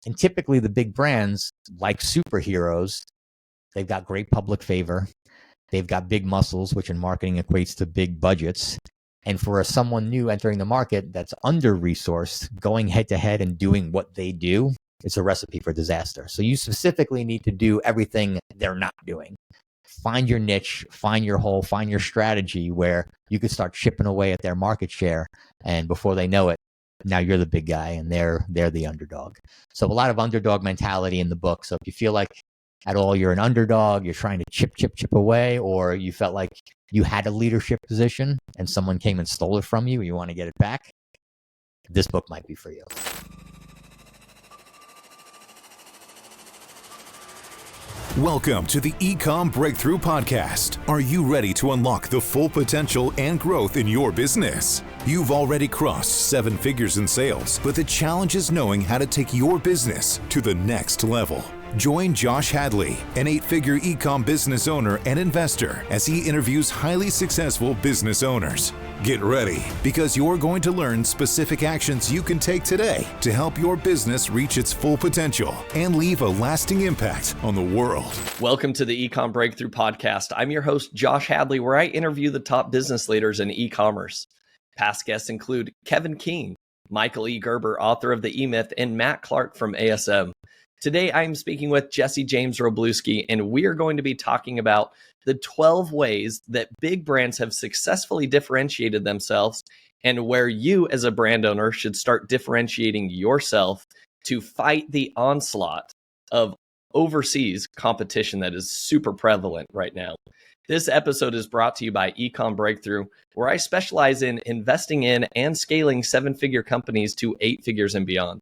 And typically the big brands, like superheroes, they've got great public favor. They've got big muscles, which in marketing equates to big budgets. And for someone new entering the market that's under-resourced, going head-to-head and doing what they do, it's a recipe for disaster. So you specifically need to do everything they're not doing. Find your niche, find your hole, find your strategy where you could start chipping away at their market share. And before they know it, now you're the big guy and they're the underdog. So a lot of underdog mentality in the book. So if you feel like at all you're an underdog, you're trying to chip away, or you felt like you had a leadership position and someone came and stole it from you, you want to get it back, this book might be for you. Welcome to the Ecom Breakthrough Podcast. Are you ready to unlock the full potential and growth in your business? You've already crossed 7 figures in sales, but the challenge is knowing how to take your business to the next level. Join Josh Hadley, an 8-figure ecom business owner and investor, as he interviews highly successful business owners. Get ready, because you're going to learn specific actions you can take today to help your business reach its full potential and leave a lasting impact on the world. Welcome to the Ecom Breakthrough Podcast. I'm your host, Josh Hadley, where I interview the top business leaders in e-commerce. Past guests include Kevin King, Michael E. Gerber, author of The E-Myth, and Matt Clark from ASM. Today, I'm speaking with Jesse James Roblewski, and we are going to be talking about the 12 ways that big brands have successfully differentiated themselves and where you as a brand owner should start differentiating yourself to fight the onslaught of overseas competition that is super prevalent right now. This episode is brought to you by Ecom Breakthrough, where I specialize in investing in and scaling 7-figure companies to 8 figures and beyond.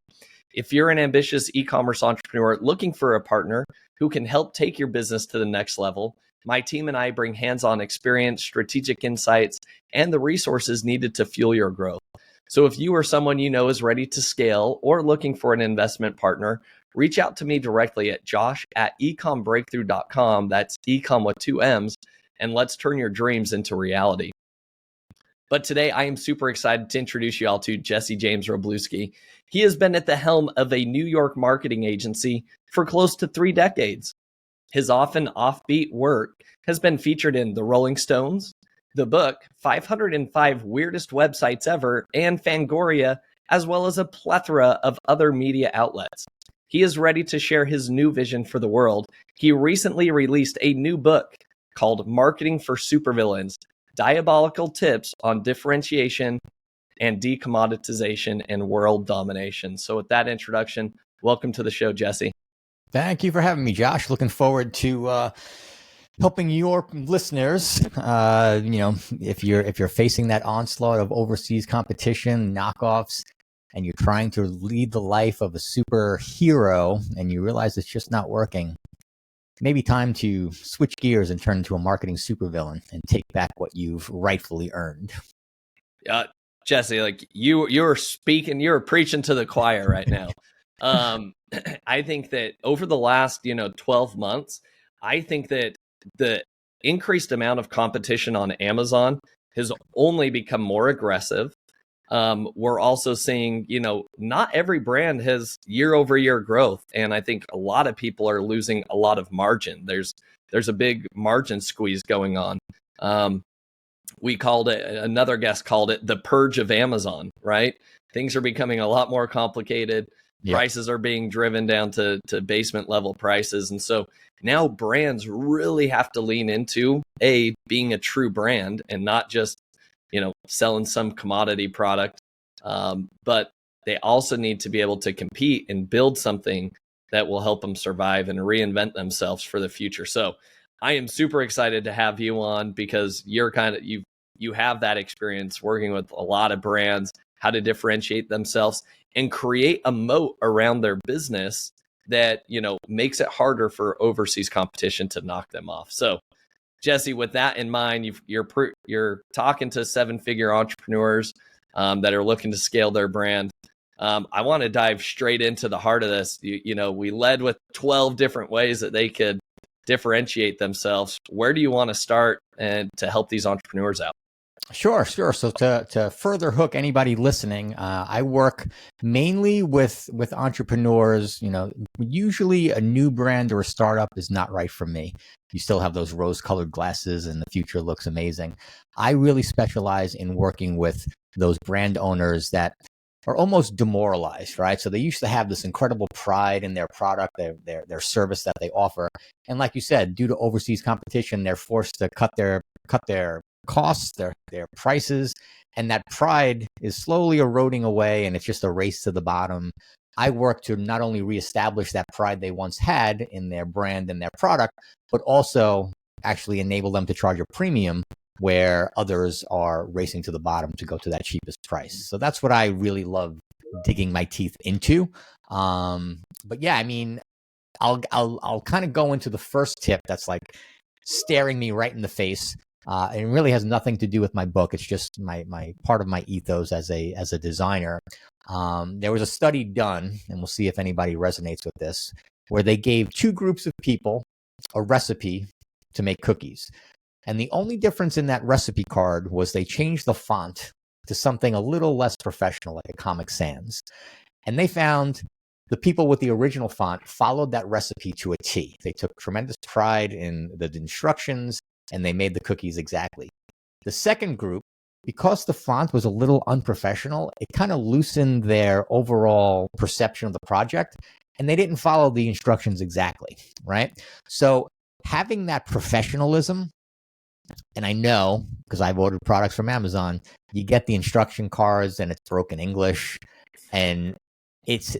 If you're an ambitious e-commerce entrepreneur looking for a partner who can help take your business to the next level, my team and I bring hands-on experience, strategic insights, and the resources needed to fuel your growth. So if you or someone you know is ready to scale or looking for an investment partner, reach out to me directly at josh@ecombreakthrough.com. That's ecom with 2 M's, and let's turn your dreams into reality. But today, I am super excited to introduce you all to Jesse James Roblewski. He has been at the helm of a New York marketing agency for close to 3 decades. His often offbeat work has been featured in The Rolling Stones, the book 505 Weirdest Websites Ever, and Fangoria, as well as a plethora of other media outlets. He is ready to share his new vision for the world. He recently released a new book called Marketing for Supervillains: Diabolical Tips on Differentiation and Decommoditization and World Domination. So with that introduction, welcome to the show, Jesse. Thank you for having me, Josh. Looking forward to helping your listeners. If you're facing that onslaught of overseas competition, knockoffs, and you're trying to lead the life of a superhero and you realize it's just not working, maybe time to switch gears and turn into a marketing supervillain and take back what you've rightfully earned. Jesse, like you're speaking, you're preaching to the choir right now. I think that over the last, 12 months, I think that the increased amount of competition on Amazon has only become more aggressive. We're also seeing, not every brand has year over year growth. And I think a lot of people are losing a lot of margin. There's a big margin squeeze going on. We called it, another guest called it the purge of Amazon, right? Things are becoming a lot more complicated. Yep. Prices are being driven down to basement level prices. And so now brands really have to lean into being a true brand and not just, selling some commodity product. But they also need to be able to compete and build something that will help them survive and reinvent themselves for the future. So I am super excited to have you on because you're you have that experience working with a lot of brands, how to differentiate themselves and create a moat around their business that, makes it harder for overseas competition to knock them off. So Jesse, with that in mind, you're talking to 7-figure entrepreneurs that are looking to scale their brand. I want to dive straight into the heart of this. We led with 12 different ways that they could differentiate themselves. Where do you want to start and to help these entrepreneurs out? Sure. So to further hook anybody listening, I work mainly with entrepreneurs. Usually a new brand or a startup is not right for me. You still have those rose-colored glasses, and the future looks amazing. I really specialize in working with those brand owners that are almost demoralized, right? So they used to have this incredible pride in their product, their service that they offer, and like you said, due to overseas competition, they're forced to cut their costs, their prices, and that pride is slowly eroding away, and it's just a race to the bottom. I work to not only reestablish that pride they once had in their brand and their product, but also actually enable them to charge a premium where others are racing to the bottom to go to that cheapest price. So that's what I really love digging my teeth into. But yeah, I mean, I'll kind of go into the first tip that's like staring me right in the face. It really has nothing to do with my book. It's just my part of my ethos as a designer. There was a study done, and we'll see if anybody resonates with this, where they gave two groups of people a recipe to make cookies. And the only difference in that recipe card was they changed the font to something a little less professional, like a Comic Sans. And they found the people with the original font followed that recipe to a T. They took tremendous pride in the instructions, and they made the cookies exactly. The second group, because the font was a little unprofessional, it kind of loosened their overall perception of the project, and they didn't follow the instructions exactly, right? So having that professionalism, and I know because I've ordered products from Amazon, you get the instruction cards and it's broken English, and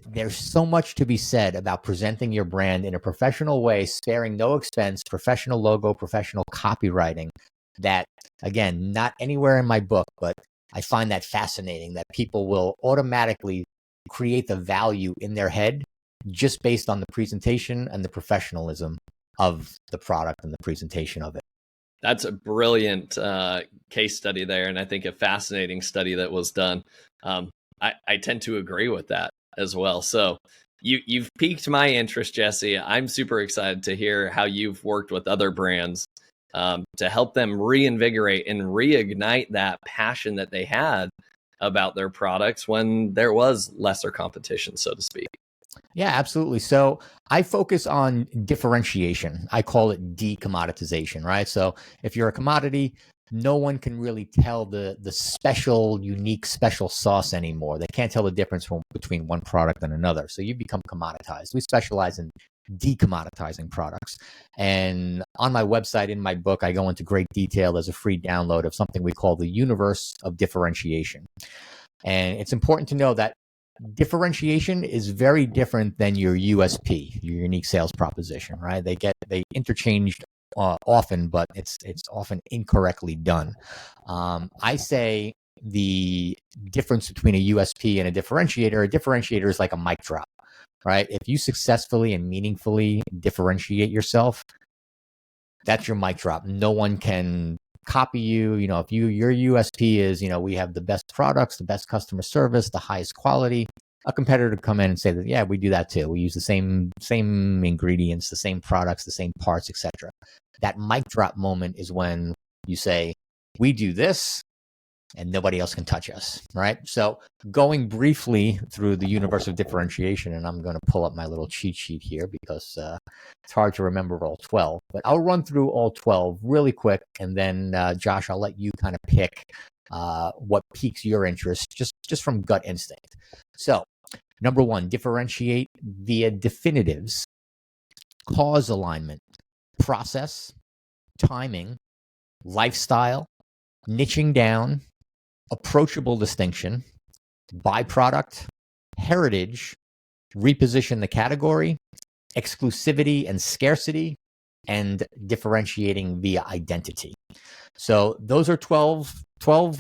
there's so much to be said about presenting your brand in a professional way, sparing no expense, professional logo, professional copywriting, that, again, not anywhere in my book, but I find that fascinating that people will automatically create the value in their head just based on the presentation and the professionalism of the product and the presentation of it. That's a brilliant case study there, and I think a fascinating study that was done. I tend to agree with that as well. So you've piqued my interest, Jesse. I'm super excited to hear how you've worked with other brands to help them reinvigorate and reignite that passion that they had about their products when there was lesser competition, so to speak. Yeah, absolutely. So I focus on differentiation. I call it decommoditization, right? So if you're a commodity, no one can really tell the special, unique, special sauce anymore. They can't tell the difference between one product and another. So you become commoditized. We specialize in decommoditizing products. And on my website, in my book, I go into great detail as a free download of something we call the universe of differentiation. And it's important to know that differentiation is very different than your USP, your unique sales proposition, right? They interchanged often, but it's often incorrectly done. I say the difference between a USP and a differentiator is like a mic drop, right? If you successfully and meaningfully differentiate yourself, that's your mic drop. No one can copy you. If your USP is, we have the best products, the best customer service, the highest quality, a competitor to come in and say that, yeah, we do that too. We use the same ingredients, the same products, the same parts, etc. That mic drop moment is when you say, we do this and nobody else can touch us, right? So going briefly through the universe of differentiation, and I'm going to pull up my little cheat sheet here because it's hard to remember all 12, but I'll run through all 12 really quick. And then Josh, I'll let you kind of pick what piques your interest just from gut instinct. So number one, differentiate via definitives, cause alignment, process, timing, lifestyle, niching down, approachable distinction, byproduct, heritage, reposition the category, exclusivity and scarcity, and differentiating via identity. So those are 12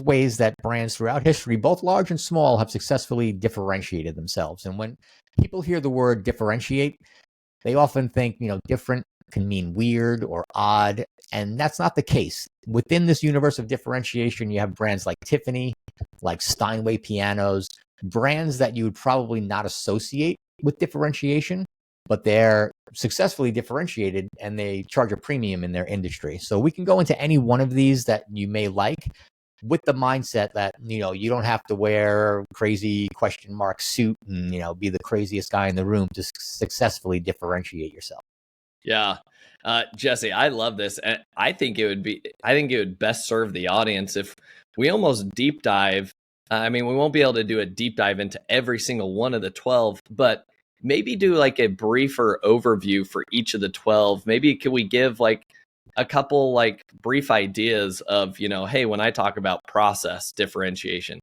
ways that brands throughout history, both large and small, have successfully differentiated themselves. And when people hear the word differentiate, they often think, different can mean weird or odd, and that's not the case. Within this universe of differentiation, you have brands like Tiffany, like Steinway pianos, brands that you would probably not associate with differentiation, but they're successfully differentiated and they charge a premium in their industry. So we can go into any one of these that you may like. with the mindset that, you don't have to wear crazy question mark suit and, be the craziest guy in the room to successfully differentiate yourself. Yeah. Jesse, I love this. And I think it would best serve the audience if we almost deep dive. I mean, we won't be able to do a deep dive into every single one of the 12, but maybe do like a briefer overview for each of the 12. Maybe could we give like a couple like brief ideas of, hey, when I talk about process differentiation,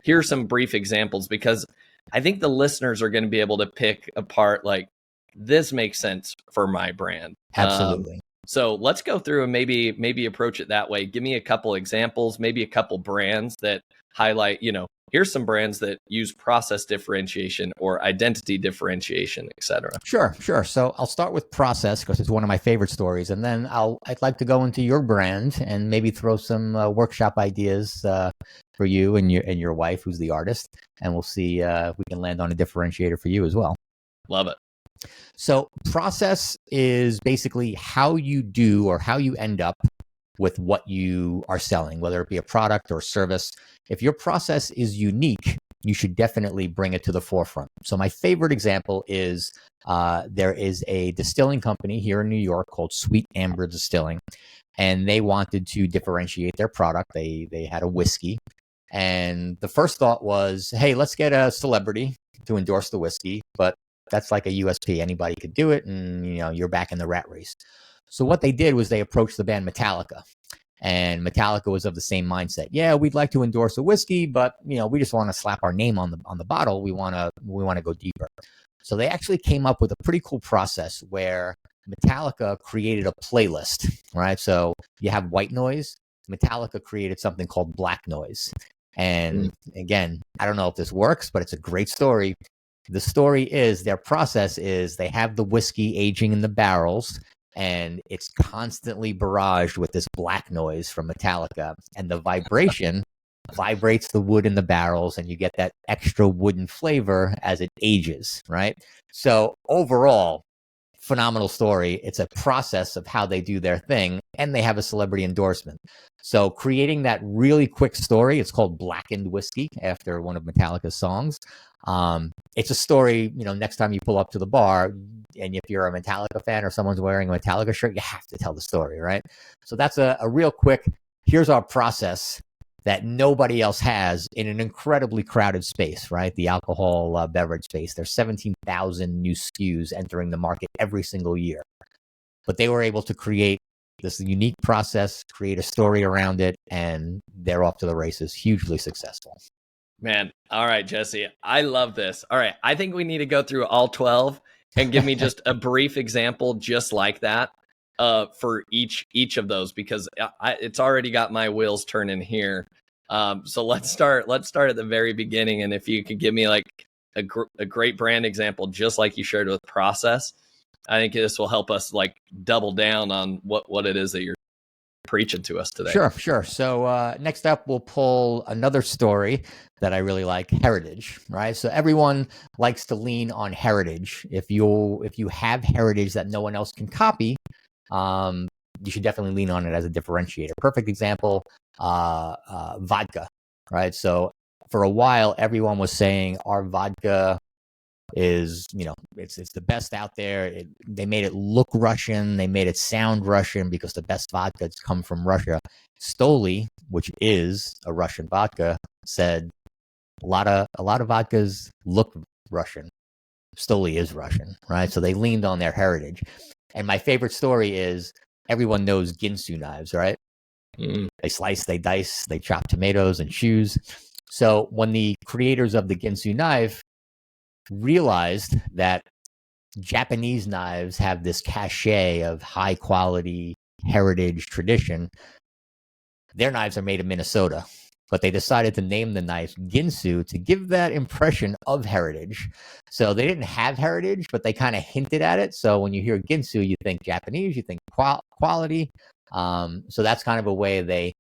here's some brief examples, because I think the listeners are going to be able to pick apart like, this makes sense for my brand. Absolutely. So let's go through and maybe approach it that way. Give me a couple examples, maybe a couple brands that highlight, here's some brands that use process differentiation or identity differentiation, et cetera. Sure. So I'll start with process because it's one of my favorite stories. And then I'd like to go into your brand and maybe throw some workshop ideas for you and your wife, who's the artist. And we'll see if we can land on a differentiator for you as well. Love it. So process is basically how you do or how you end up with what you are selling, whether it be a product or service. If your process is unique, you should definitely bring it to the forefront. So my favorite example is there is a distilling company here in New York called Sweet Amber Distilling, and they wanted to differentiate their product. They had a whiskey, and the first thought was, hey, let's get a celebrity to endorse the whiskey, but that's like a USP. Anybody could do it, and you're back in the rat race. So what they did was they approached the band Metallica, and Metallica was of the same mindset. Yeah, we'd like to endorse a whiskey, but we just want to slap our name on the bottle. We want to go deeper. So they actually came up with a pretty cool process where Metallica created a playlist, right? So you have white noise. Metallica created something called black noise. And again, I don't know if this works, but it's a great story. The story is their process is they have the whiskey aging in the barrels, and it's constantly barraged with this black noise from Metallica, and the vibration vibrates the wood in the barrels, and you get that extra wooden flavor as it ages, right? So overall, phenomenal story. It's a process of how they do their thing, and they have a celebrity endorsement. So creating that really quick story, it's called Blackened Whiskey after one of Metallica's songs. It's a story, next time you pull up to the bar, and if you're a Metallica fan or someone's wearing a Metallica shirt, you have to tell the story, right? So that's a real quick, here's our process that nobody else has in an incredibly crowded space, right? The alcohol beverage space. There's 17,000 new SKUs entering the market every single year. But they were able to create this unique process, create a story around it, and they're off to the races, hugely successful. Man, all right, Jesse, I love this. All right, I think we need to go through all 12 and give me just a brief example just like that for each of those, because it's already got my wheels turning here. So let's start at the very beginning, and if you could give me like a great brand example just like you shared with process, I think this will help us like double down on what it is that you're preaching to us today. Sure. So next up, we'll pull another story that I really like, heritage, right? So everyone likes to lean on heritage. If you have heritage that no one else can copy, you should definitely lean on it as a differentiator. Perfect example, vodka, right? So for a while, everyone was saying our vodka is, it's the best out there. They made it look Russian. They made it sound Russian because the best vodkas come from Russia. Stoli, which is a Russian vodka, said a lot of vodkas look Russian. Stoli is Russian, right? So they leaned on their heritage. And my favorite story is everyone knows Ginsu knives, right? They slice, they dice, they chop tomatoes and shoes. So when the creators of the Ginsu knife realized that Japanese knives have this cachet of high quality heritage tradition, their knives are made in Minnesota, but they decided to name the knife Ginsu to give that impression of heritage. So they didn't have heritage, but they kind of hinted at it. So when you hear Ginsu, you think Japanese, you think quality. So that's kind of a way they,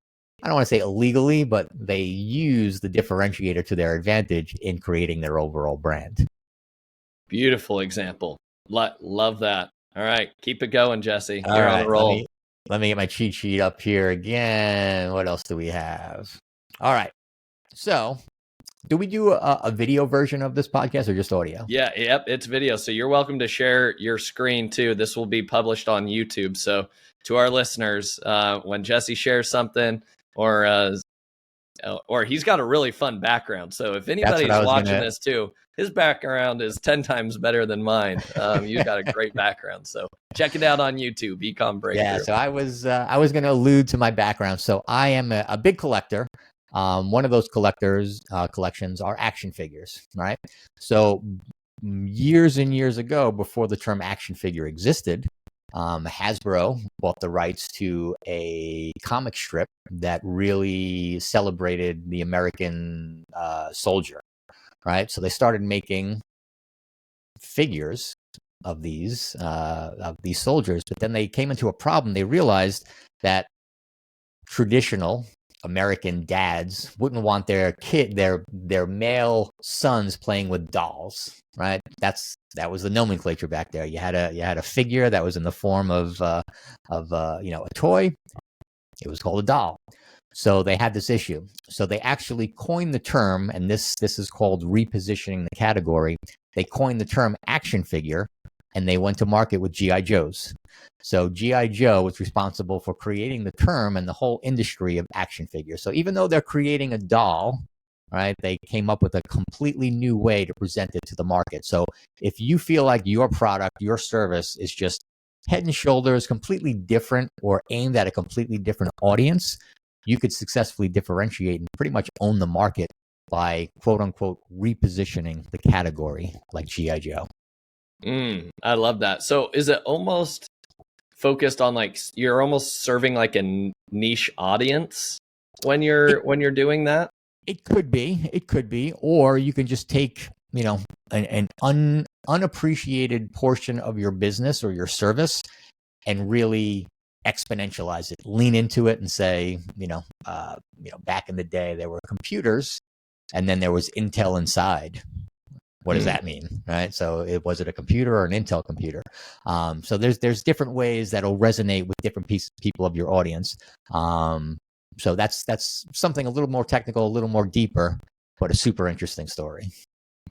I don't want to say illegally, but they use the differentiator to their advantage in creating their overall brand. Beautiful example. Love that. All right, keep it going, Jesse. All You're right, on the roll. Let me get my cheat sheet up here again. What else do we have? All right. So, do we do a video version of this podcast or just audio? Yeah, yep, it's video. So you're welcome to share your screen too. This will be published on YouTube. So to our listeners, when Jesse shares something, or he's got a really fun background. So if anybody's watching this too, his background is 10 times better than mine. You've got a great background. So check it out on YouTube, Ecom Breakthrough. Yeah, so I was going to allude to my background. So I am a big collector. One of those collections are action figures, right? So years and years ago, before the term action figure existed, Hasbro bought the rights to a comic strip that really celebrated the American soldier, right? So they started making figures of these soldiers, but then they came into a problem. They realized that traditional American dads wouldn't want their male sons playing with dolls, right? That was the nomenclature back there. You had a figure that was in the form of a toy. It was called a doll. So they had this issue. So they actually coined the term, and this is called repositioning the category. They coined the term action figure, and they went to market with G.I. Joes. So G.I. Joe was responsible for creating the term and the whole industry of action figures. So even though they're creating a doll, right, they came up with a completely new way to present it to the market. So if you feel like your product, your service is just head and shoulders completely different or aimed at a completely different audience, you could successfully differentiate and pretty much own the market by quote unquote repositioning the category like G.I. Joe. I love that. So is it almost focused on like you're almost serving like a niche audience when you're doing that? It could be, or you can just take, an unappreciated portion of your business or your service and really exponentialize it, lean into it and say, back in the day there were computers and then there was Intel inside. What does that mean, right? So was it a computer or an Intel computer? So there's different ways that'll resonate with different people of your audience. So that's something a little more technical, a little more deeper, but a super interesting story.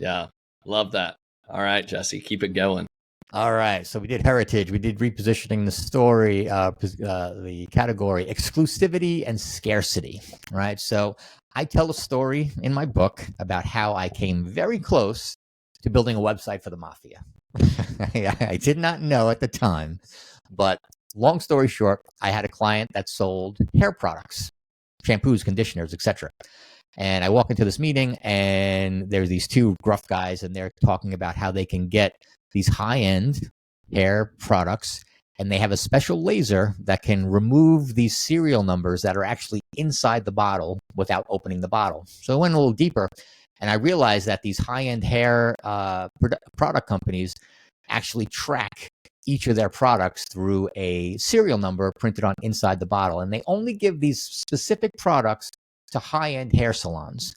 Yeah, love that. All right, Jesse, keep it going. All right, so we did heritage, we did repositioning the story, the category, exclusivity and scarcity, right? So I tell a story in my book about how I came very close to building a website for the mafia. I did not know at the time, but long story short, I had a client that sold hair products, shampoos, conditioners, etc. And I walk into this meeting and there's these two gruff guys and they're talking about how they can get these high-end hair products, and they have a special laser that can remove these serial numbers that are actually inside the bottle without opening the bottle. So I went a little deeper, and I realized that these high-end hair product companies actually track each of their products through a serial number printed on inside the bottle, and they only give these specific products to high-end hair salons.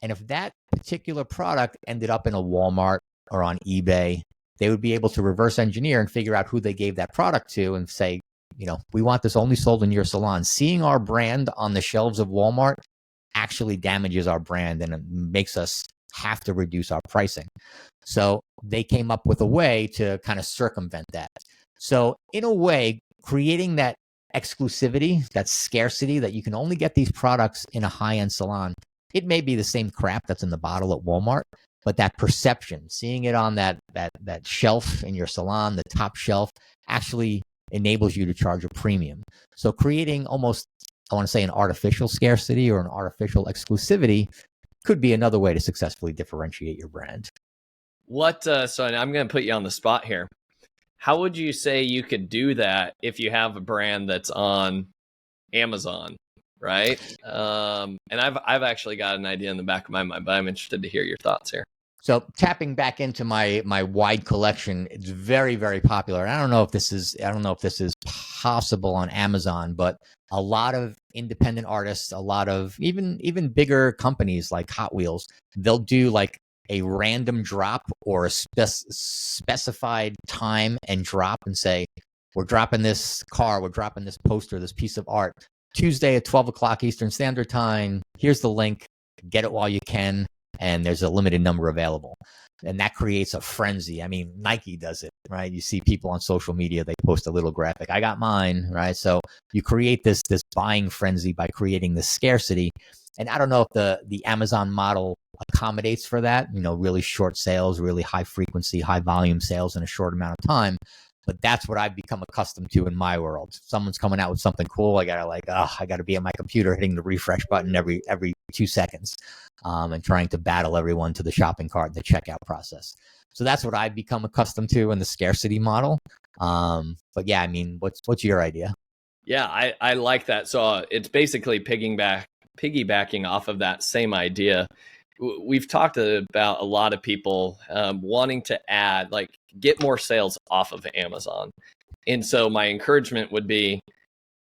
And if that particular product ended up in a Walmart or on eBay, they would be able to reverse engineer and figure out who they gave that product to and say, we want this only sold in your salon. Seeing our brand on the shelves of Walmart actually damages our brand and it makes us have to reduce our pricing. So they came up with a way to kind of circumvent that. So in a way, creating that exclusivity, that scarcity, that you can only get these products in a high-end salon, it may be the same crap that's in the bottle at Walmart, but that perception, seeing it on that shelf in your salon, the top shelf, actually enables you to charge a premium. So creating almost, I want to say, an artificial scarcity or an artificial exclusivity could be another way to successfully differentiate your brand. So I'm going to put you on the spot here. How would you say you could do that if you have a brand that's on Amazon, right? And I've actually got an idea in the back of my mind, but I'm interested to hear your thoughts here. So tapping back into my wide collection, it's very, very popular. And I don't know if this is possible on Amazon, but a lot of independent artists, a lot of even bigger companies like Hot Wheels, they'll do like a random drop or a specified time and drop and say, we're dropping this car, we're dropping this poster, this piece of art, Tuesday at 12 o'clock Eastern Standard Time. Here's the link. Get it while you can. And there's a limited number available. And that creates a frenzy. I mean, Nike does it, right? You see people on social media, they post a little graphic. I got mine, right? So you create this buying frenzy by creating this scarcity. And I don't know if the Amazon model accommodates for that, really short sales, really high frequency, high volume sales in a short amount of time. But that's what I've become accustomed to in my world. Someone's coming out with something cool. I gotta be at my computer hitting the refresh button every 2 seconds, and trying to battle everyone to the shopping cart, the checkout process. So that's what I've become accustomed to in the scarcity model. But yeah, I mean, what's your idea? Yeah, I like that. So it's basically piggybacking off of that same idea. We've talked about a lot of people wanting to get more sales off of Amazon. And so my encouragement would be,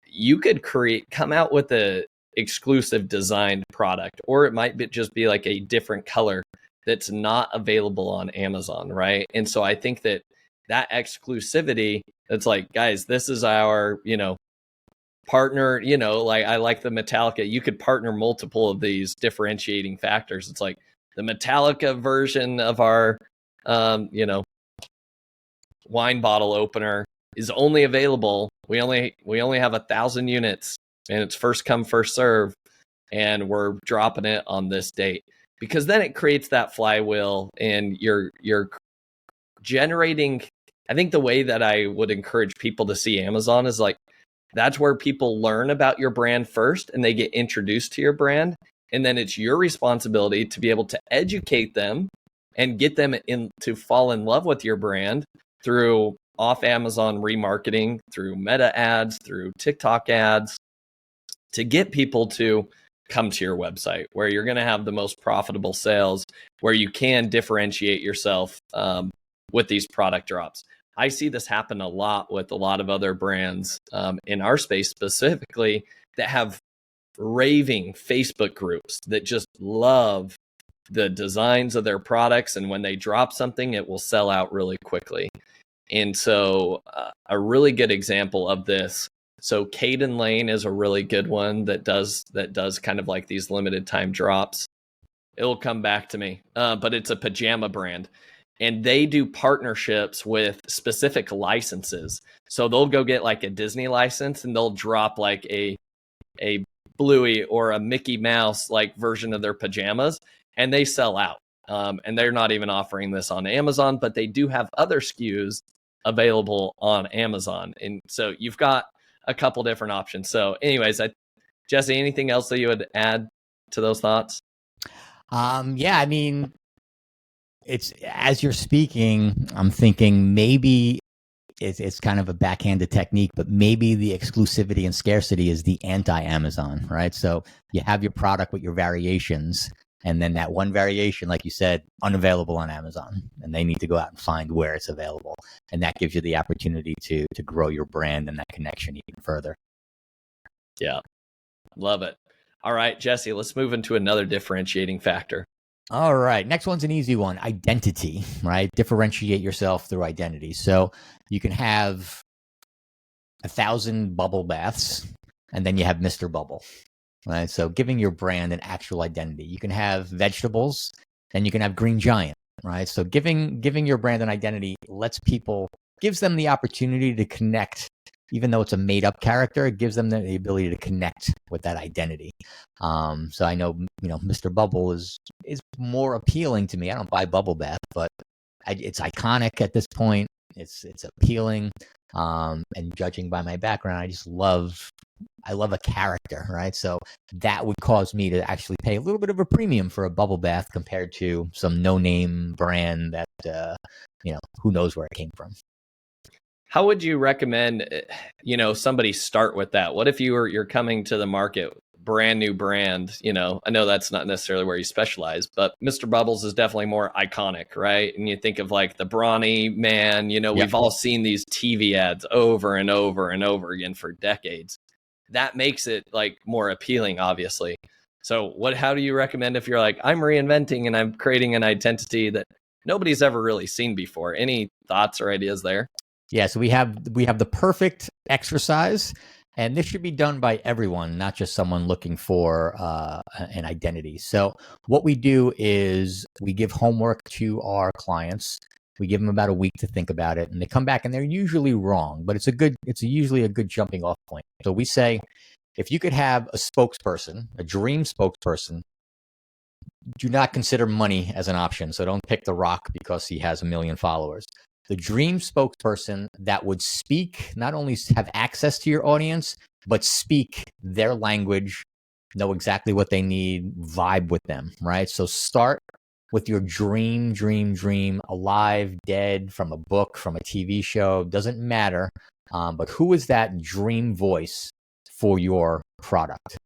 you could come out with a exclusive designed product, or it might just be like a different color that's not available on Amazon, right? And so I think that exclusivity, it's like, guys, this is our, partner, I like the Metallica. You could partner multiple of these differentiating factors. It's like the Metallica version of our, wine bottle opener is only available. We only have 1,000 units, and it's first come, first serve, and we're dropping it on this date, because then it creates that flywheel, and you're generating. I think the way that I would encourage people to see Amazon is like, that's where people learn about your brand first, and they get introduced to your brand. And then it's your responsibility to be able to educate them and get them to fall in love with your brand through off Amazon remarketing, through Meta ads, through TikTok ads, to get people to come to your website where you're going to have the most profitable sales, where you can differentiate yourself with these product drops. I see this happen a lot with a lot of other brands in our space specifically, that have raving Facebook groups that just love the designs of their products. And when they drop something, it will sell out really quickly. And so a really good example of this. So Caden Lane is a really good one that does kind of like these limited time drops. It'll come back to me, but it's a pajama brand. And they do partnerships with specific licenses. So they'll go get like a Disney license, and they'll drop like a Bluey or a Mickey Mouse like version of their pajamas, and they sell out. And they're not even offering this on Amazon, but they do have other SKUs available on Amazon. And so you've got a couple different options. So anyways, Jesse, anything else that you would add to those thoughts? Yeah, I mean, it's, as you're speaking, I'm thinking maybe it's kind of a backhanded technique, but maybe the exclusivity and scarcity is the anti-Amazon, right? So you have your product with your variations, and then that one variation, like you said, unavailable on Amazon, and they need to go out and find where it's available. And that gives you the opportunity to grow your brand and that connection even further. Yeah, love it. All right, Jesse, let's move into another differentiating factor. All right. Next one's an easy one. Identity, right? Differentiate yourself through identity. So you can have 1,000 bubble baths, and then you have Mr. Bubble, right? So giving your brand an actual identity. You can have vegetables, and you can have Green Giant, right? So giving your brand an identity gives them the opportunity to connect. Even though it's a made-up character, it gives them the ability to connect with that identity. So I know, Mr. Bubble is more appealing to me. I don't buy bubble bath, but it's iconic at this point. It's appealing, and judging by my background, I love a character, right? So that would cause me to actually pay a little bit of a premium for a bubble bath compared to some no-name brand that who knows where it came from. How would you recommend, somebody start with that? What if you're coming to the market, brand new brand? I know that's not necessarily where you specialize, but Mr. Bubbles is definitely more iconic, right? And you think of like the brawny man, Yep. We've all seen these TV ads over and over and over again for decades. That makes it like more appealing, obviously. So how do you recommend if you're like, I'm reinventing and I'm creating an identity that nobody's ever really seen before? Any thoughts or ideas there? Yeah, so we have the perfect exercise, and this should be done by everyone, not just someone looking for an identity. So what we do is we give homework to our clients. We give them about a week to think about it, and they come back and they're usually wrong, but it's usually a good jumping off point. So we say, if you could have a spokesperson, a dream spokesperson, do not consider money as an option. So don't pick The Rock because he has 1 million followers. The dream spokesperson that would speak, not only have access to your audience, but speak their language, know exactly what they need, vibe with them, right? So start with your dream, alive, dead, from a book, from a TV show, doesn't matter. But who is that dream voice for your product?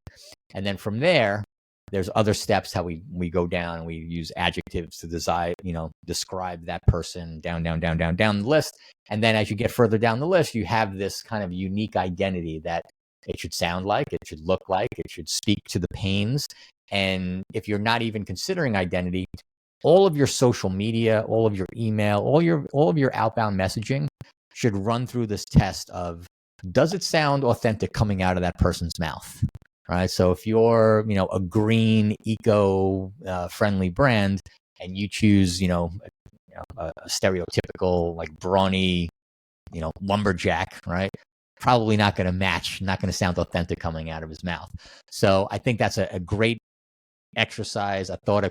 And then from there, there's other steps how we go down, and we use adjectives to describe that person down the list. And then as you get further down the list, you have this kind of unique identity that it should sound like, it should look like, it should speak to the pains. And if you're not even considering identity, all of your social media, all of your email, all of your outbound messaging should run through this test of, does it sound authentic coming out of that person's mouth? Right. So if you're, a green, eco-friendly brand, and you choose, a stereotypical like brawny, lumberjack, right? Probably not going to match, not going to sound authentic coming out of his mouth. So I think that's a great exercise, a thought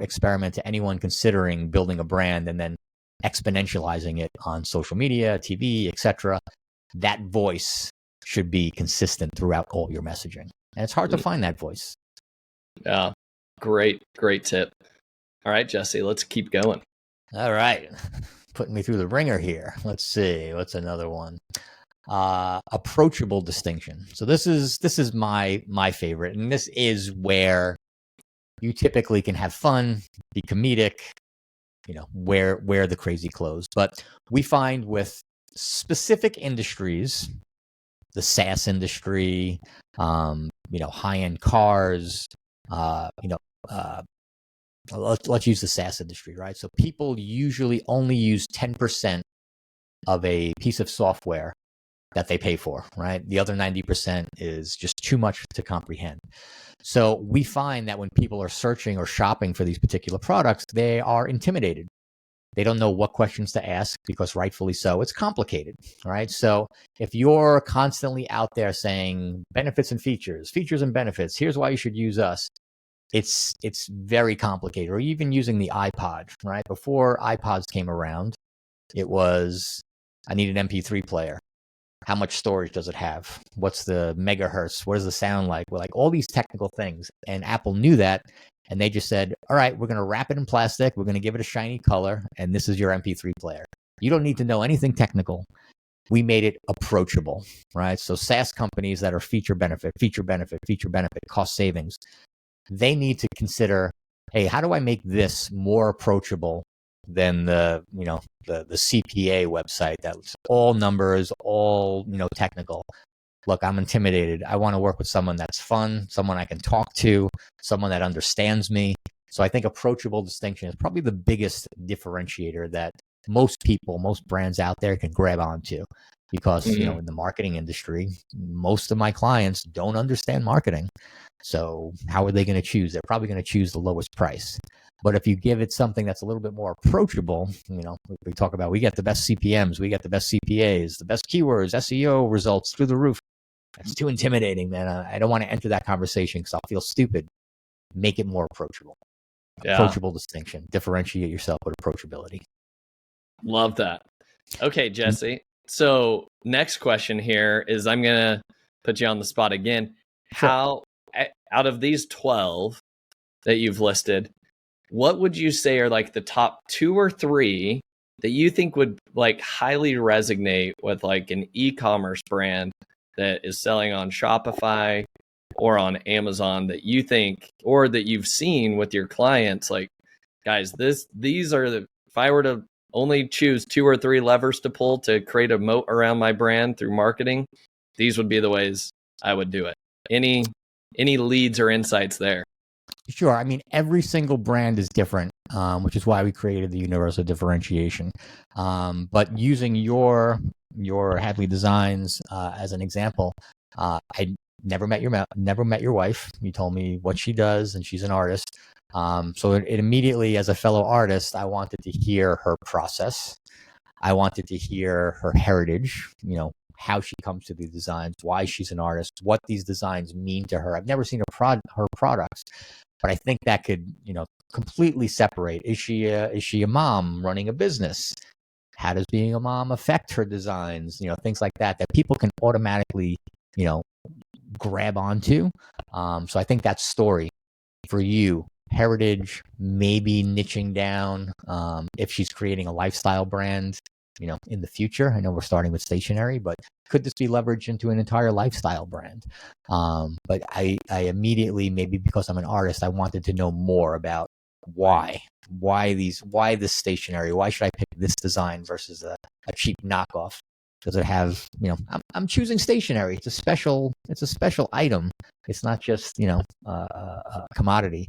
experiment to anyone considering building a brand and then exponentializing it on social media, TV, etc. That voice should be consistent throughout all your messaging. And it's hard to find that voice. Yeah. Great tip. All right, Jesse, let's keep going. All right. Putting me through the ringer here. Let's see. What's another one? Approachable distinction. So this is my favorite. And this is where you typically can have fun, be comedic, wear the crazy clothes. But we find with specific industries, the SaaS industry, high-end cars, let's use the SaaS industry, right? So people usually only use 10% of a piece of software that they pay for, right? The other 90% is just too much to comprehend. So we find that when people are searching or shopping for these particular products, they are intimidated. They don't know what questions to ask because rightfully so, it's complicated, right? So if you're constantly out there saying benefits and features and benefits, here's why you should use us, it's very complicated. Or even using the iPod, right? Before iPods came around, it was, I need an MP3 player. How much storage does it have? What's the megahertz? What does the sound like? Well, like all these technical things. And Apple knew that. And they just said, all right, we're going to wrap it in plastic. We're going to give it a shiny color. And this is your MP3 player. You don't need to know anything technical. We made it approachable, right? So SaaS companies that are feature benefit, cost savings, they need to consider, hey, how do I make this more approachable than the CPA website that's all numbers, all, technical. Look, I'm intimidated. I want to work with someone that's fun, someone I can talk to, someone that understands me. So I think approachable distinction is probably the biggest differentiator that most brands out there can grab onto, because, in the marketing industry, most of my clients don't understand marketing. So how are they going to choose? They're probably going to choose the lowest price. But if you give it something that's a little bit more approachable, we talk about, we get the best CPMs, we get the best CPAs, the best keywords, SEO results through the roof. That's too intimidating, man. I don't want to enter that conversation because I'll feel stupid. Make it more approachable. Yeah. Approachable distinction. Differentiate yourself with approachability. Love that. Okay, Jesse. So next question here is, I'm going to put you on the spot again. Sure. How, out of these 12 that you've listed, what would you say are like the top 2 or 3 that you think would like highly resonate with like an e-commerce brand that is selling on Shopify or on Amazon, that you think, or that you've seen with your clients? Like, guys, these are the, if I were to only choose 2 or 3 levers to pull to create a moat around my brand through marketing, these would be the ways I would do it. Any leads or insights there? Sure. I mean, every single brand is different, which is why we created the universe of differentiation. But using your Hadley Designs as an example, I never met your wife. You told me what she does, and she's an artist. So it immediately, as a fellow artist, I wanted to hear her process. I wanted to hear her heritage, how she comes to the designs, why she's an artist, what these designs mean to her. I've never seen her products, but I think that could, completely separate. Is she a mom running a business? How does being a mom affect her designs? Things like that people can automatically, grab onto. So I think that story for you, heritage, maybe niching down, if she's creating a lifestyle brand, in the future. I know we're starting with stationery, but could this be leveraged into an entire lifestyle brand? But I immediately, maybe because I'm an artist, I wanted to know more about why this stationery? Why should I pick this design versus a cheap knockoff? Does it have, I'm choosing stationery. It's a special item. It's not just, a commodity.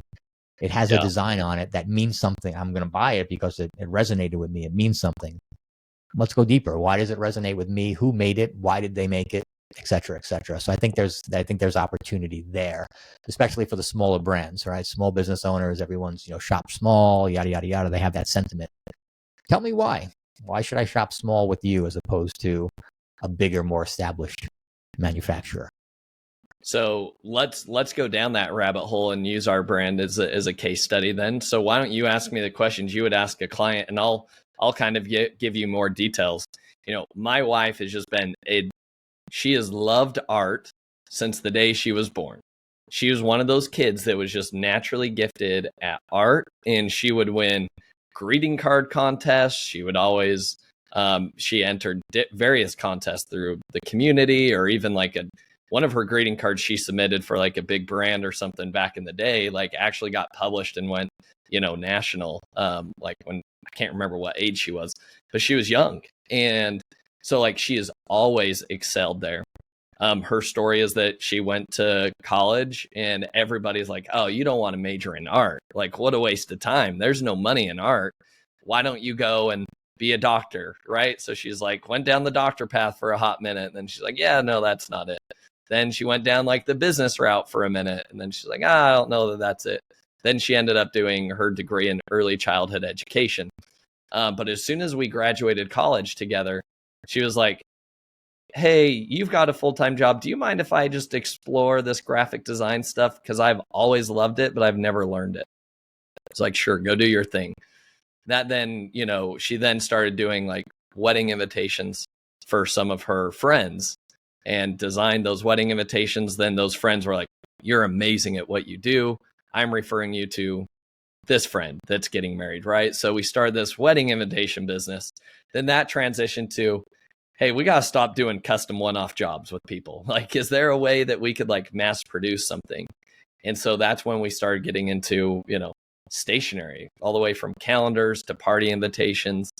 It has a design on it that means something. I'm going to buy it because it resonated with me. It means something. Let's go deeper. Why does it resonate with me? Who made it? Why did they make it? Et cetera, et cetera. So I think there's opportunity there, especially for the smaller brands, right? Small business owners, everyone's, shop small, yada, yada, yada. They have that sentiment. Tell me why. Why should I shop small with you as opposed to a bigger, more established manufacturer? So let's go down that rabbit hole and use our brand as a case study then. So why don't you ask me the questions you would ask a client, and I'll kind of give you more details. My wife has just been she has loved art since the day she was born. She was one of those kids that was just naturally gifted at art, and she would win greeting card contests. She would always, she entered various contests through the community, or even like one of her greeting cards she submitted for like a big brand or something back in the day, like actually got published and went, national, like when, I can't remember what age she was, but she was young. And so like she has always excelled there. Her story is that she went to college and everybody's like, oh, you don't want to major in art. Like, what a waste of time. There's no money in art. Why don't you go and be a doctor? Right. So she's like, went down the doctor path for a hot minute. And then she's like, yeah, no, that's not it. Then she went down like the business route for a minute. And then she's like, I don't know that that's it. Then she ended up doing her degree in early childhood education. But as soon as we graduated college together, she was like, hey, you've got a full-time job. Do you mind if I just explore this graphic design stuff? Because I've always loved it, but I've never learned it. It's like, sure, go do your thing. That then, she then started doing like wedding invitations for some of her friends and designed those wedding invitations. Then those friends were like, you're amazing at what you do. I'm referring you to this friend that's getting married, right? So we started this wedding invitation business. Then that transitioned to, hey, we got to stop doing custom one-off jobs with people. Like, is there a way that we could like mass produce something? And so that's when we started getting into, stationery, all the way from calendars to party invitations.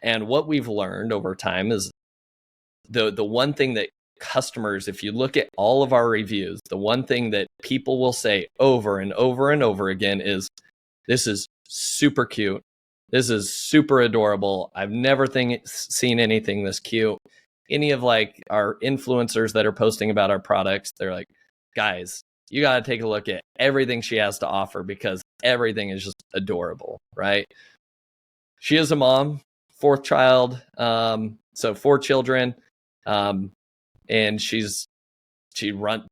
And what we've learned over time is the one thing that customers, if you look at all of our reviews, the one thing that people will say over and over and over again is, this is super cute. This is super adorable. I've never seen anything this cute. Any of like our influencers that are posting about our products, they're like, guys, you got to take a look at everything she has to offer because everything is just adorable, right? She is a mom, fourth child, so 4 children, and she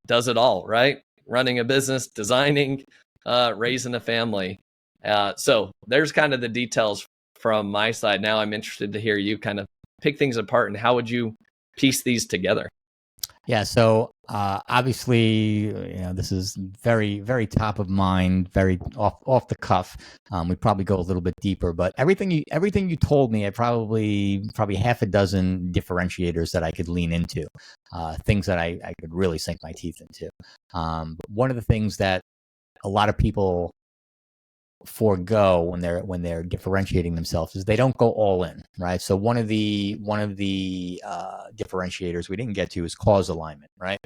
does it all, right? Running a business, designing, raising a family. So there's kind of the details from my side. Now I'm interested to hear you kind of pick things apart, and how would you piece these together? Yeah. So obviously, this is very, very top of mind, very off the cuff. We probably go a little bit deeper, but everything you told me, I probably half a dozen differentiators that I could lean into, things that I could really sink my teeth into. But one of the things that a lot of people forego when they're differentiating themselves is they don't go all in, right? So one of the differentiators we didn't get to is cause alignment, right?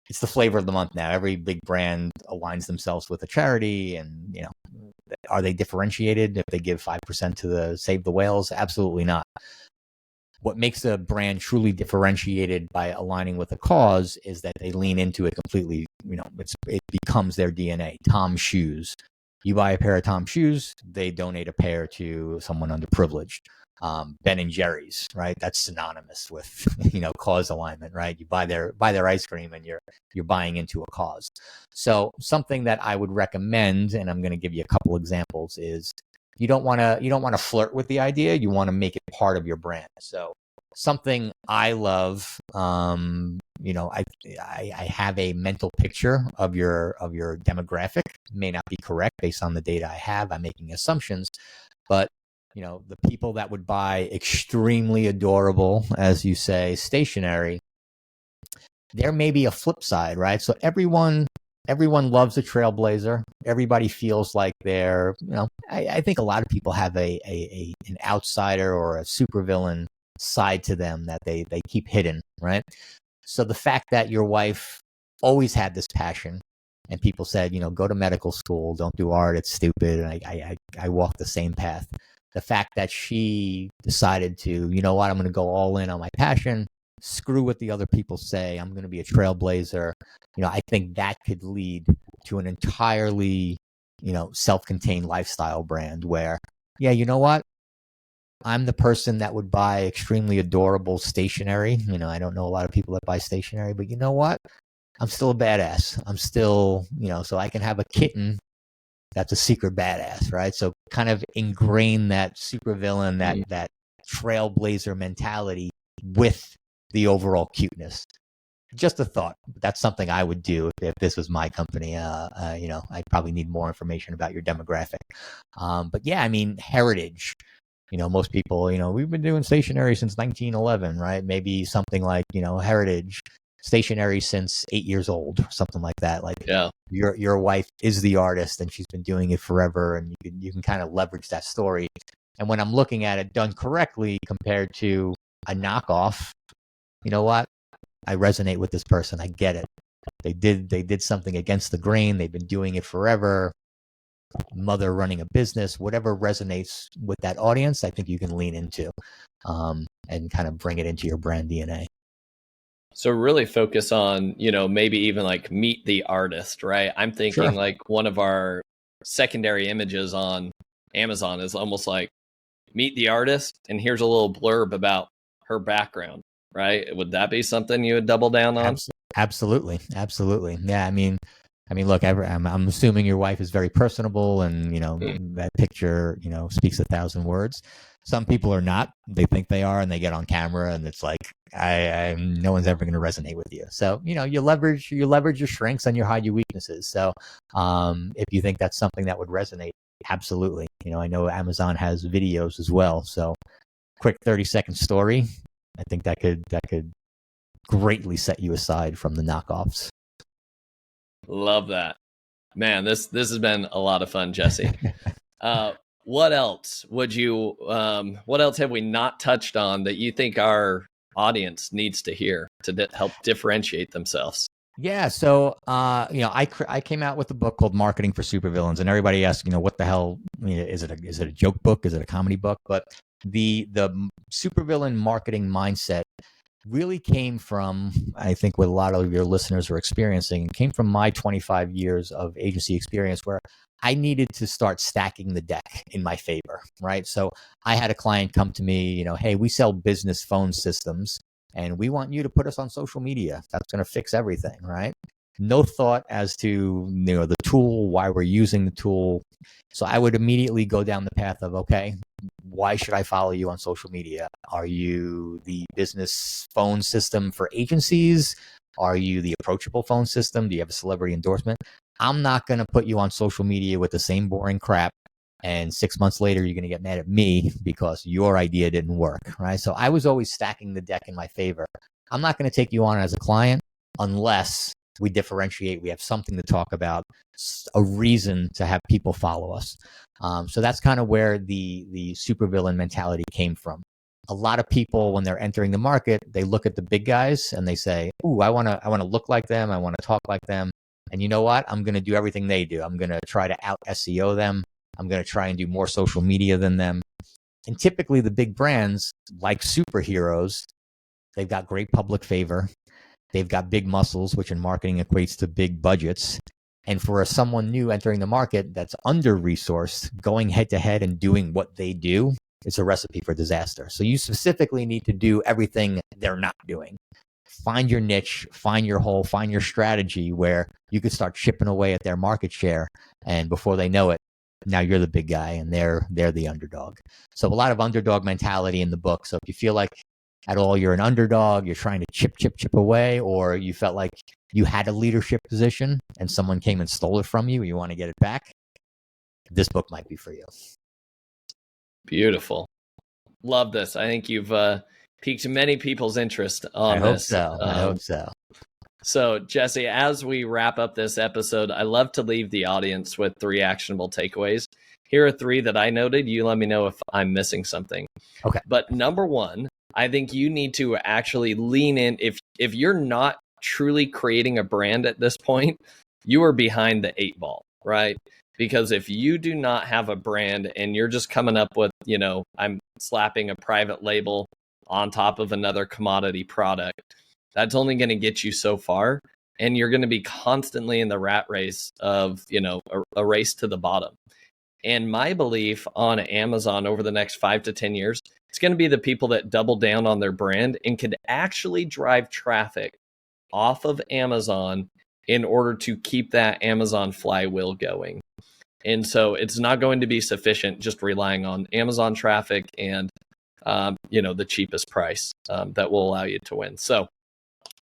it's the flavor of the month now. Every big brand aligns themselves with a charity, and are they differentiated if they give 5% to the Save the Whales? Absolutely not. What makes a brand truly differentiated by aligning with a cause is that they lean into it completely. It becomes their DNA. Tom's shoes. You buy a pair of Tom's shoes, they donate a pair to someone underprivileged. Ben and Jerry's, right? That's synonymous with cause alignment, right? You buy their ice cream, and you're buying into a cause. So something that I would recommend, and I'm going to give you a couple examples, is you don't want to flirt with the idea. You want to make it part of your brand. So something I love, I have a mental picture of your demographic. May not be correct based on the data I have. I'm making assumptions, but the people that would buy extremely adorable, as you say, stationery, there may be a flip side, right? So everyone loves a trailblazer. Everybody feels like they're, I think a lot of people have an outsider or a supervillain side to them that they keep hidden, right? So the fact that your wife always had this passion, and people said, go to medical school, don't do art, it's stupid, and I walk the same path. The fact that she decided to, I'm going to go all in on my passion, screw what the other people say, I'm going to be a trailblazer. I think that could lead to an entirely, self-contained lifestyle brand where, yeah, you know what? I'm the person that would buy extremely adorable stationery. I don't know a lot of people that buy stationery, but you know what? I'm still a badass. I'm still, so I can have a kitten that's a secret badass, right? So kind of ingrain that supervillain, that trailblazer mentality with the overall cuteness. Just a thought. That's something I would do if this was my company. I'd probably need more information about your demographic. But yeah, I mean, heritage. Most people, we've been doing stationery since 1911, right? Maybe something like, heritage stationery since 8 years old, something like that. Like, yeah, your wife is the artist and she's been doing it forever, and you can kind of leverage that story. And when I'm looking at it done correctly compared to a knockoff, you know what? I resonate with this person. I get it. They did something against the grain. They've been doing it forever. Mother running a business, whatever resonates with that audience, I think you can lean into and kind of bring it into your brand DNA. So really focus on, maybe even like meet the artist, right? I'm thinking like one of our secondary images on Amazon is almost like meet the artist, and here's a little blurb about her background, right? Would that be something you would double down on? Absolutely. Yeah, I mean, look, I'm assuming your wife is very personable, and that picture, speaks 1,000 words. Some people are not. They think they are, and they get on camera, and it's like, no one's ever going to resonate with you. So you leverage your strengths and you hide your weaknesses. So if you think that's something that would resonate, absolutely. I know Amazon has videos as well. So quick 30-second story. I think that could greatly set you aside from the knockoffs. Love that, man. This has been a lot of fun, Jesse. What else what else have we not touched on that you think our audience needs to hear to help differentiate themselves? Yeah, so I came out with a book called Marketing for Supervillains, and everybody asks, what the hell? Is it a joke book? Is it a comedy book? But the supervillain marketing mindset really came from, I think what a lot of your listeners are experiencing, came from my 25 years of agency experience, where I needed to start stacking the deck in my favor, right? So I had a client come to me, hey, we sell business phone systems, and we want you to put us on social media. That's going to fix everything, right? No thought as to the tool, why we're using the tool. So I would immediately go down the path of, okay, why should I follow you on social media? Are you the business phone system for agencies? Are you the approachable phone system? Do you have a celebrity endorsement? I'm not going to put you on social media with the same boring crap, and 6 months later, you're going to get mad at me because your idea didn't work, right? So I was always stacking the deck in my favor. I'm not going to take you on as a client unless we differentiate, we have something to talk about, a reason to have people follow us. So that's kind of where the supervillain mentality came from. a lot of people, when they're entering the market, they look at the big guys and they say, "Ooh, I want to look like them. I want to talk like them. And you know what? I'm going to do everything they do. I'm going to try to out SEO them. I'm going to try and do more social media than them." And typically the big brands, like superheroes, they've got great public favor. They've got big muscles, which in marketing equates to big budgets. And for someone new entering the market that's under-resourced, going head-to-head and doing what they do, it's a recipe for disaster. So you specifically need to do everything they're not doing. Find your niche, find your hole, find your strategy where you could start chipping away at their market share. And before they know it, now you're the big guy and they're the underdog. So a lot of underdog mentality in the book. So if you feel like at all you're an underdog, you're trying to chip away, or you felt like you had a leadership position and someone came and stole it from you, and you want to get it back, this book might be for you. Beautiful. Love this. I think you've piqued many people's interest on this. I hope so. So, Jesse, as we wrap up this episode, I love to leave the audience with 3 actionable takeaways. Here are 3 that I noted. You let me know if I'm missing something. Okay. But number 1, I think you need to actually lean in. If you're not truly creating a brand at this point, you are behind the 8 ball, right? Because if you do not have a brand and you're just coming up with, I'm slapping a private label on top of another commodity product, that's only going to get you so far. And you're going to be constantly in the rat race of, a race to the bottom. And my belief on Amazon over the next 5 to 10 years, it's going to be the people that double down on their brand and could actually drive traffic off of Amazon in order to keep that Amazon flywheel going. And so it's not going to be sufficient just relying on Amazon traffic and, the cheapest price that will allow you to win. So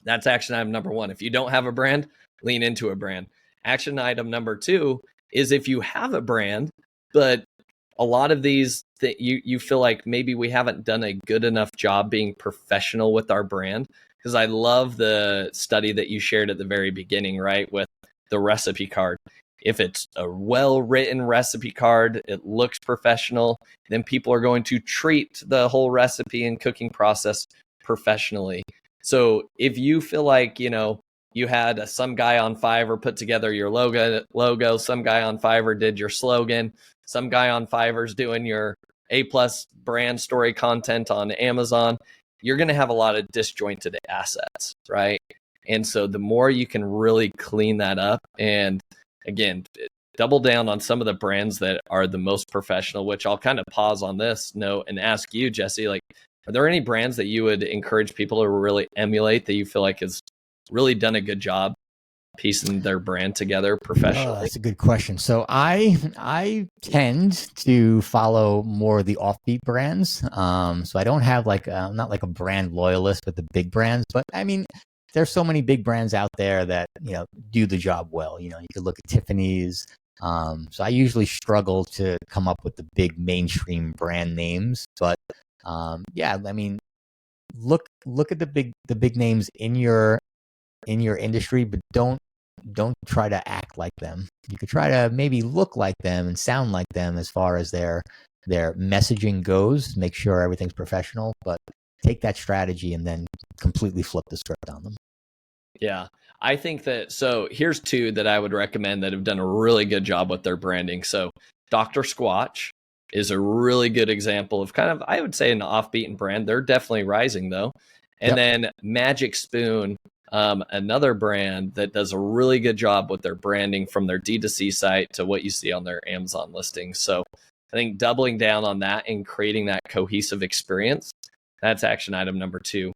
that's action item number 1. If you don't have a brand, lean into a brand. Action item number 2 is if you have a brand, but a lot of these that you feel like maybe we haven't done a good enough job being professional with our brand. Because I love the study that you shared at the very beginning, right? With the recipe card. If it's a well-written recipe card, it looks professional, then people are going to treat the whole recipe and cooking process professionally. So if you feel like, you had some guy on Fiverr put together your logo, some guy on Fiverr did your slogan, some guy on Fiverr's doing your A+ brand story content on Amazon, you're going to have a lot of disjointed assets, right? And so the more you can really clean that up, and again, double down on some of the brands that are the most professional, which I'll kind of pause on this note and ask you, Jesse, are there any brands that you would encourage people to really emulate that you feel like has really done a good job piecing their brand together professionally? That's a good question. So I tend to follow more of the offbeat brands. So I don't have I'm not like a brand loyalist with the big brands, but I mean, there's so many big brands out there that, do the job well. You could look at Tiffany's. So I usually struggle to come up with the big mainstream brand names, but look at the big names in your industry, but don't try to act like them. You could try to maybe look like them and sound like them as far as their messaging goes. Make sure everything's professional, but take that strategy and then completely flip the script on them. Yeah, I think that, so here's 2 that I would recommend that have done a really good job with their branding. So Dr. Squatch is a really good example of kind of, I would say, an off-beaten brand. They're definitely rising though. And then Magic Spoon, another brand that does a really good job with their branding from their D2C site to what you see on their Amazon listings. So I think doubling down on that and creating that cohesive experience, that's action item number 2.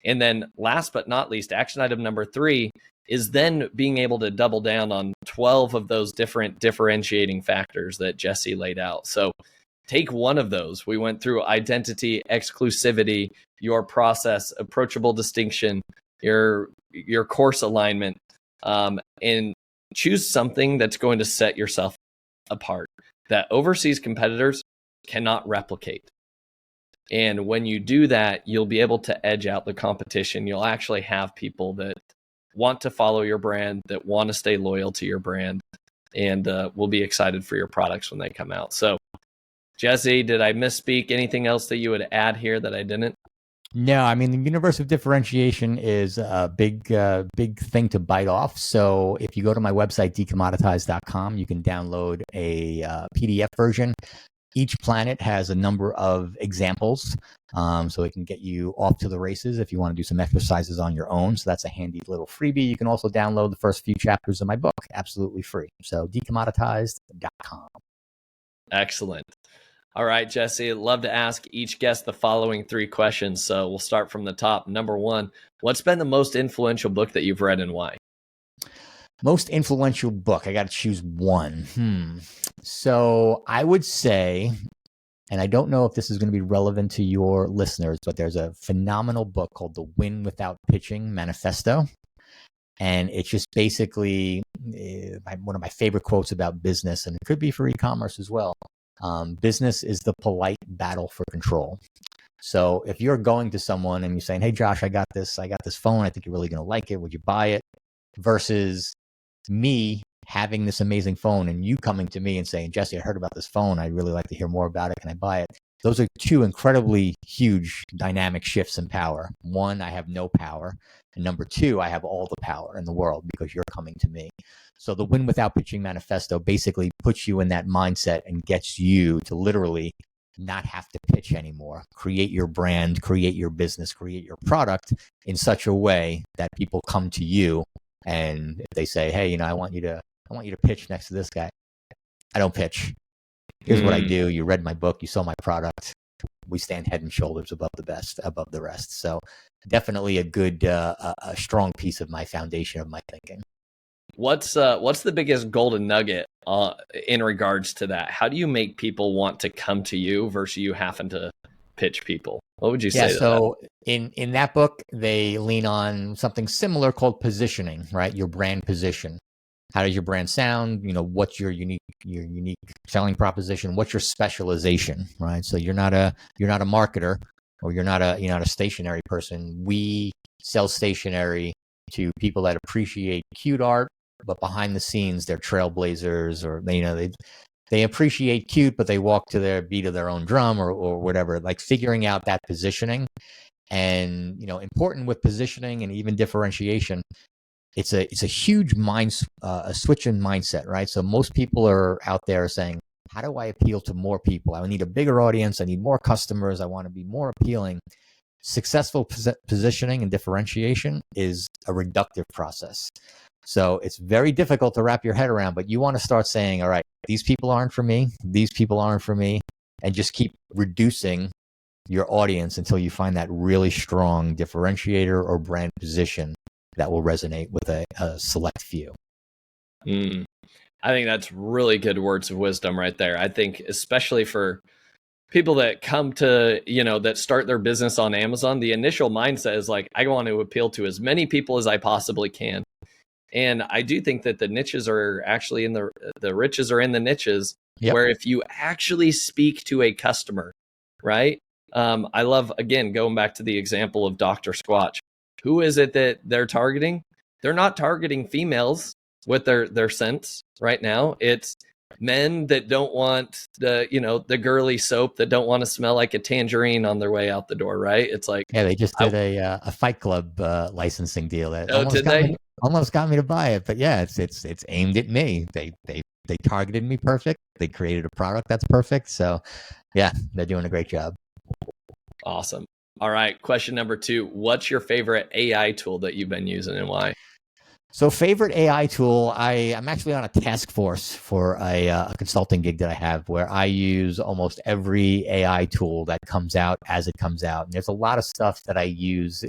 And then last but not least, action item number 3 is then being able to double down on 12 of those different differentiating factors that Jesse laid out. So take one of those. We went through identity, exclusivity, your process, approachable distinction, your course alignment, and choose something that's going to set yourself apart that overseas competitors cannot replicate. And when you do that, you'll be able to edge out the competition. You'll actually have people that want to follow your brand, that want to stay loyal to your brand, and will be excited for your products when they come out. So, Jesse, did I misspeak? Anything else that you would add here that I didn't? No, I mean, the universe of differentiation is a big thing to bite off. So if you go to my website, decommoditize.com, you can download a PDF version. Each planet has a number of examples, so it can get you off to the races if you want to do some exercises on your own. So that's a handy little freebie. You can also download the first few chapters of my book, absolutely free. So decommoditized.com. Excellent. All right, Jesse, I'd love to ask each guest the following 3 questions. So we'll start from the top. Number 1, what's been the most influential book that you've read and why? Most influential book. I got to choose one. So I would say, and I don't know if this is going to be relevant to your listeners, but there's a phenomenal book called The Win Without Pitching Manifesto. And it's just basically one of my favorite quotes about business, and it could be for e-commerce as well. Business is the polite battle for control. So if you're going to someone and you're saying, hey, Josh, I got this phone. I think you're really going to like it. Would you buy it? Versus me having this amazing phone and you coming to me and saying, Jesse, I heard about this phone. I'd really like to hear more about it. Can I buy it? Those are 2 incredibly huge dynamic shifts in power. 1, I have no power. And number 2, I have all the power in the world because you're coming to me. So the Win Without Pitching Manifesto basically puts you in that mindset and gets you to literally not have to pitch anymore. Create your brand, create your business, create your product in such a way that people come to you. And if they say, hey, I want you to pitch next to this guy. I don't pitch. Here's what I do. You read my book. You saw my product. We stand head and shoulders above the rest. So definitely a good, a strong piece of my foundation of my thinking. What's the biggest golden nugget in regards to that? How do you make people want to come to you versus you having to pitch people? What would you say to so that? In that book, they lean on something similar called positioning, right? Your brand position. How does your brand sound? What's your unique selling proposition? What's your specialization, right? So you're not a marketer, or you're not a stationery person. We sell stationery to people that appreciate cute art, but behind the scenes, they're trailblazers, or they appreciate cute, but they walk to their beat of their own drum or whatever. Like figuring out that positioning, and important with positioning and even differentiation. It's a huge a switch in mindset, right? So most people are out there saying, how do I appeal to more people? I need a bigger audience. I need more customers. I want to be more appealing. Successful positioning and differentiation is a reductive process. So it's very difficult to wrap your head around, but you want to start saying, all right, these people aren't for me. These people aren't for me. And just keep reducing your audience until you find that really strong differentiator or brand position that will resonate with a select few. I think that's really good words of wisdom right there. I think especially for people that come to, that start their business on Amazon, the initial mindset is like, I want to appeal to as many people as I possibly can. And I do think that the niches are actually the riches are in the niches. Yep. Where if you actually speak to a customer, right? I love, again, going back to the example of Dr. Squatch. Who is it that they're targeting? They're not targeting females with their scents right now. It's men that don't want the girly soap, that don't want to smell like a tangerine on their way out the door, right? It's like, yeah, they just did a Fight Club licensing deal that almost got me to buy it. But yeah, it's aimed at me. They targeted me perfect. They created a product that's perfect. So yeah, they're doing a great job. Awesome. All right. Question number 2. What's your favorite AI tool that you've been using and why? So favorite AI tool, I'm actually on a task force for a consulting gig that I have where I use almost every AI tool that comes out as it comes out. And there's a lot of stuff that I use.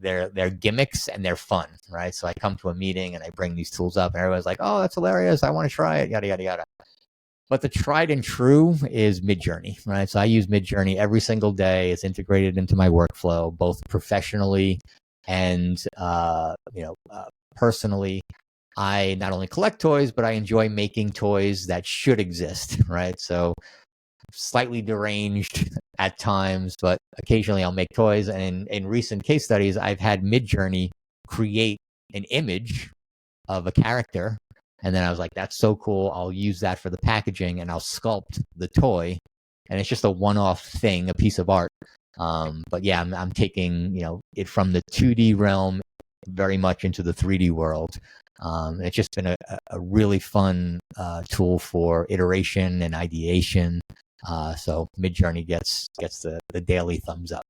They're gimmicks and they're fun, right? So I come to a meeting and I bring these tools up and everyone's like, oh, that's hilarious. I want to try it, yada, yada, yada. But the tried and true is Midjourney, right? So I use Midjourney every single day. It's integrated into my workflow, both professionally and, personally. I not only collect toys, but I enjoy making toys that should exist, right? So slightly deranged at times, but occasionally I'll make toys. And in recent case studies, I've had Midjourney create an image of a character. And then I was like, that's so cool. I'll use that for the packaging and I'll sculpt the toy and it's just a one-off thing, a piece of art. But yeah, I'm taking it from the 2D realm very much into the 3D world. It's just been a really fun tool for iteration and ideation. So Midjourney gets the daily thumbs up.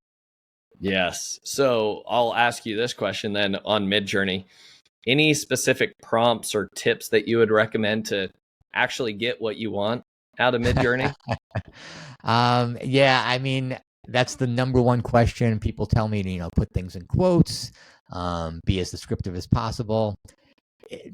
Yes. So I'll ask you this question then on Midjourney. Any specific prompts or tips that you would recommend to actually get what you want out of Midjourney? Yeah, I mean, that's the number one question. People tell me to, put things in quotes, be as descriptive as possible.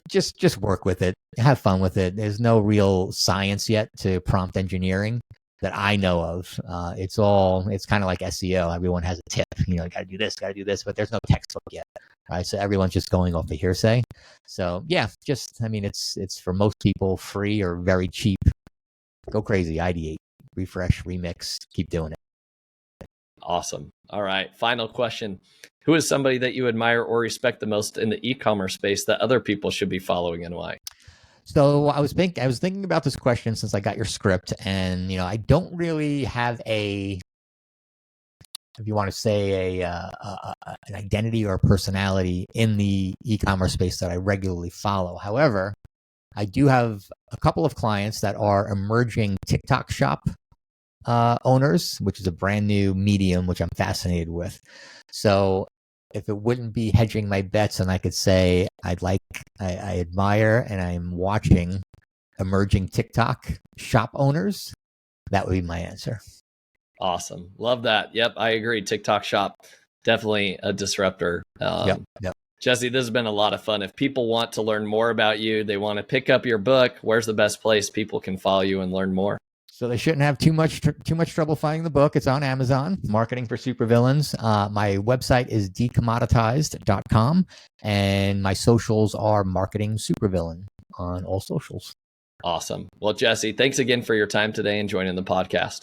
Just work with it, have fun with it. There's no real science yet to prompt engineering that I know of. It's kind of like SEO. Everyone has a tip, got to do this, but there's no textbook yet, right? So everyone's just going off the hearsay. So yeah, it's for most people free or very cheap. Go crazy, ideate, refresh, remix, keep doing it. Awesome. All right. Final question. Who is somebody that you admire or respect the most in the e-commerce space that other people should be following, and why? So I was thinking about this question since I got your script, and I don't really have if you want to say an identity or a personality in the e-commerce space that I regularly follow. However, I do have a couple of clients that are emerging TikTok shop owners, which is a brand new medium, which I'm fascinated with. So if it wouldn't be hedging my bets, and I could say I admire and I'm watching emerging TikTok shop owners, that would be my answer. Awesome. Love that. Yep, I agree. TikTok shop, definitely a disruptor. Yep. Jesse, this has been a lot of fun. If people want to learn more about you, they want to pick up your book, where's the best place people can follow you and learn more? So they shouldn't have too much trouble finding the book. It's on Amazon, Marketing for Supervillains. My website is decommoditized.com, and my socials are Marketing Supervillain on all socials. Awesome. Well, Jesse, thanks again for your time today and joining the podcast.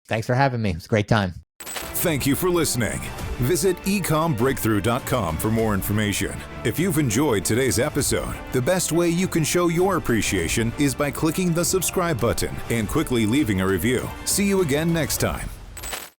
Thanks for having me. It's a great time. Thank you for listening. Visit ecombreakthrough.com for more information. If you've enjoyed today's episode, the best way you can show your appreciation is by clicking the subscribe button and quickly leaving a review. See you again next time.